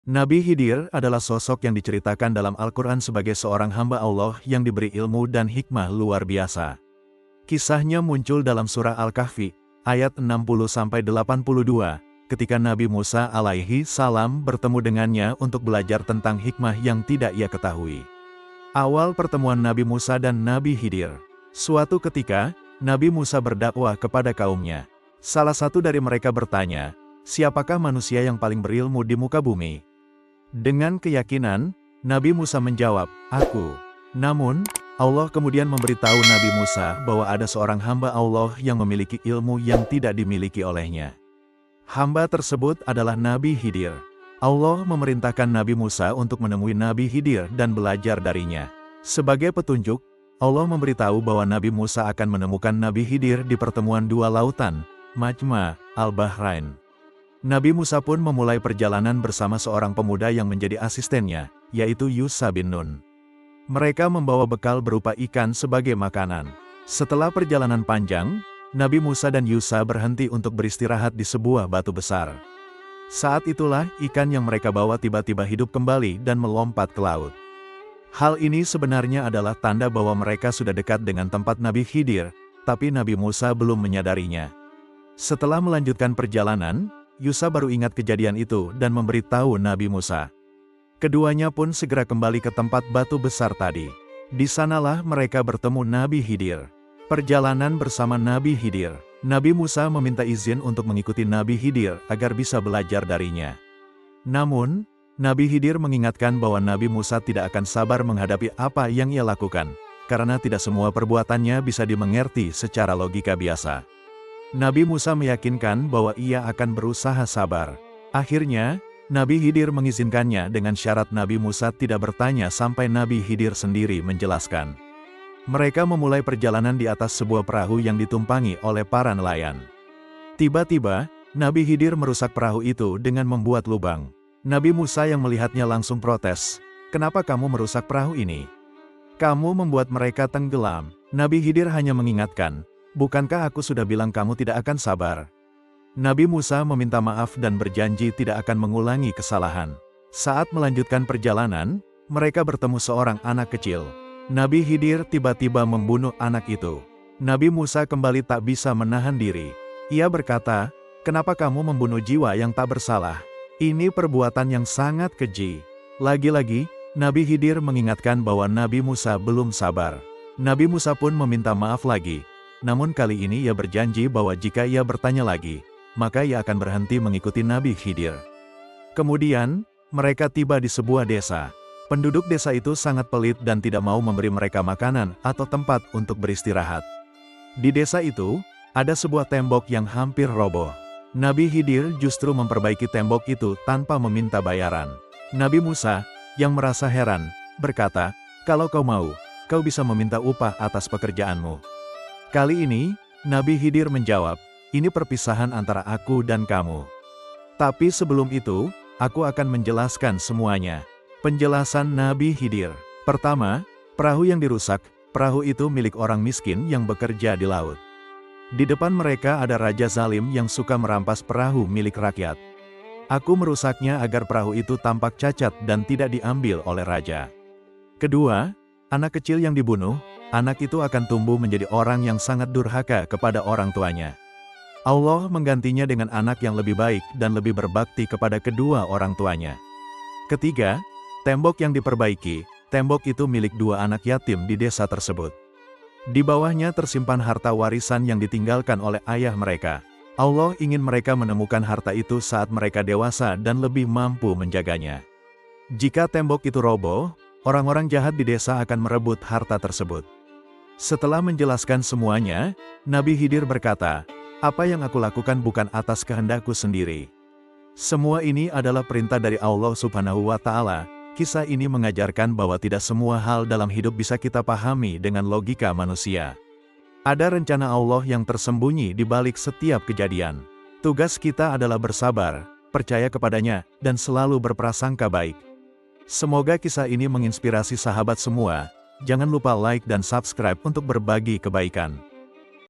Nabi Khidir adalah sosok yang diceritakan dalam Al-Quran sebagai seorang hamba Allah yang diberi ilmu dan hikmah luar biasa. Kisahnya muncul dalam surah Al-Kahfi, ayat 60-82, ketika Nabi Musa alaihi salam bertemu dengannya untuk belajar tentang hikmah yang tidak ia ketahui. Awal pertemuan Nabi Musa dan Nabi Khidir. Suatu ketika, Nabi Musa berdakwah kepada kaumnya. Salah satu dari mereka bertanya, "Siapakah manusia yang paling berilmu di muka bumi?" Dengan keyakinan, Nabi Musa menjawab, "Aku." Namun, Allah kemudian memberitahu Nabi Musa bahwa ada seorang hamba Allah yang memiliki ilmu yang tidak dimiliki olehnya. Hamba tersebut adalah Nabi Khidir. Allah memerintahkan Nabi Musa untuk menemui Nabi Khidir dan belajar darinya. Sebagai petunjuk, Allah memberitahu bahwa Nabi Musa akan menemukan Nabi Khidir di pertemuan dua lautan, Majma' al-Bahrain. Nabi Musa pun memulai perjalanan bersama seorang pemuda yang menjadi asistennya, yaitu Yusha bin Nun. Mereka membawa bekal berupa ikan sebagai makanan. Setelah perjalanan panjang, Nabi Musa dan Yusha berhenti untuk beristirahat di sebuah batu besar. Saat itulah ikan yang mereka bawa tiba-tiba hidup kembali dan melompat ke laut. Hal ini sebenarnya adalah tanda bahwa mereka sudah dekat dengan tempat Nabi Khidir, tapi Nabi Musa belum menyadarinya. Setelah melanjutkan perjalanan, Yusha baru ingat kejadian itu dan memberitahu Nabi Musa. Keduanya pun segera kembali ke tempat batu besar tadi. Di sanalah mereka bertemu Nabi Khidir. Perjalanan bersama Nabi Khidir. Nabi Musa meminta izin untuk mengikuti Nabi Khidir agar bisa belajar darinya. Namun, Nabi Khidir mengingatkan bahwa Nabi Musa tidak akan sabar menghadapi apa yang ia lakukan, karena tidak semua perbuatannya bisa dimengerti secara logika biasa. Nabi Musa meyakinkan bahwa ia akan berusaha sabar. Akhirnya, Nabi Khidir mengizinkannya dengan syarat Nabi Musa tidak bertanya sampai Nabi Khidir sendiri menjelaskan. Mereka memulai perjalanan di atas sebuah perahu yang ditumpangi oleh para nelayan. Tiba-tiba, Nabi Khidir merusak perahu itu dengan membuat lubang. Nabi Musa yang melihatnya langsung protes, "Kenapa kamu merusak perahu ini? Kamu membuat mereka tenggelam." Nabi Khidir hanya mengingatkan, "Bukankah aku sudah bilang kamu tidak akan sabar?" Nabi Musa meminta maaf dan berjanji tidak akan mengulangi kesalahan. Saat melanjutkan perjalanan, mereka bertemu seorang anak kecil. Nabi Khidir tiba-tiba membunuh anak itu. Nabi Musa kembali tak bisa menahan diri. Ia berkata, "Kenapa kamu membunuh jiwa yang tak bersalah? Ini perbuatan yang sangat keji." Lagi-lagi, Nabi Khidir mengingatkan bahwa Nabi Musa belum sabar. Nabi Musa pun meminta maaf lagi. Namun kali ini ia berjanji bahwa jika ia bertanya lagi, maka ia akan berhenti mengikuti Nabi Khidir. Kemudian, mereka tiba di sebuah desa. Penduduk desa itu sangat pelit dan tidak mau memberi mereka makanan atau tempat untuk beristirahat. Di desa itu, ada sebuah tembok yang hampir roboh. Nabi Khidir justru memperbaiki tembok itu tanpa meminta bayaran. Nabi Musa, yang merasa heran, berkata, "Kalau kau mau, kau bisa meminta upah atas pekerjaanmu." Kali ini, Nabi Khidir menjawab, "Ini perpisahan antara aku dan kamu. Tapi sebelum itu, aku akan menjelaskan semuanya." Penjelasan Nabi Khidir. Pertama, perahu yang dirusak, perahu itu milik orang miskin yang bekerja di laut. Di depan mereka ada raja zalim yang suka merampas perahu milik rakyat. Aku merusaknya agar perahu itu tampak cacat dan tidak diambil oleh raja. Kedua, anak kecil yang dibunuh, anak itu akan tumbuh menjadi orang yang sangat durhaka kepada orang tuanya. Allah menggantinya dengan anak yang lebih baik dan lebih berbakti kepada kedua orang tuanya. Ketiga, tembok yang diperbaiki, tembok itu milik dua anak yatim di desa tersebut. Di bawahnya tersimpan harta warisan yang ditinggalkan oleh ayah mereka. Allah ingin mereka menemukan harta itu saat mereka dewasa dan lebih mampu menjaganya. Jika tembok itu roboh, orang-orang jahat di desa akan merebut harta tersebut. Setelah menjelaskan semuanya, Nabi Khidir berkata, "Apa yang aku lakukan bukan atas kehendakku sendiri. Semua ini adalah perintah dari Allah Subhanahu wa Ta'ala." Kisah ini mengajarkan bahwa tidak semua hal dalam hidup bisa kita pahami dengan logika manusia. Ada rencana Allah yang tersembunyi di balik setiap kejadian. Tugas kita adalah bersabar, percaya kepadanya, dan selalu berprasangka baik. Semoga kisah ini menginspirasi sahabat semua. Jangan lupa like dan subscribe untuk berbagi kebaikan.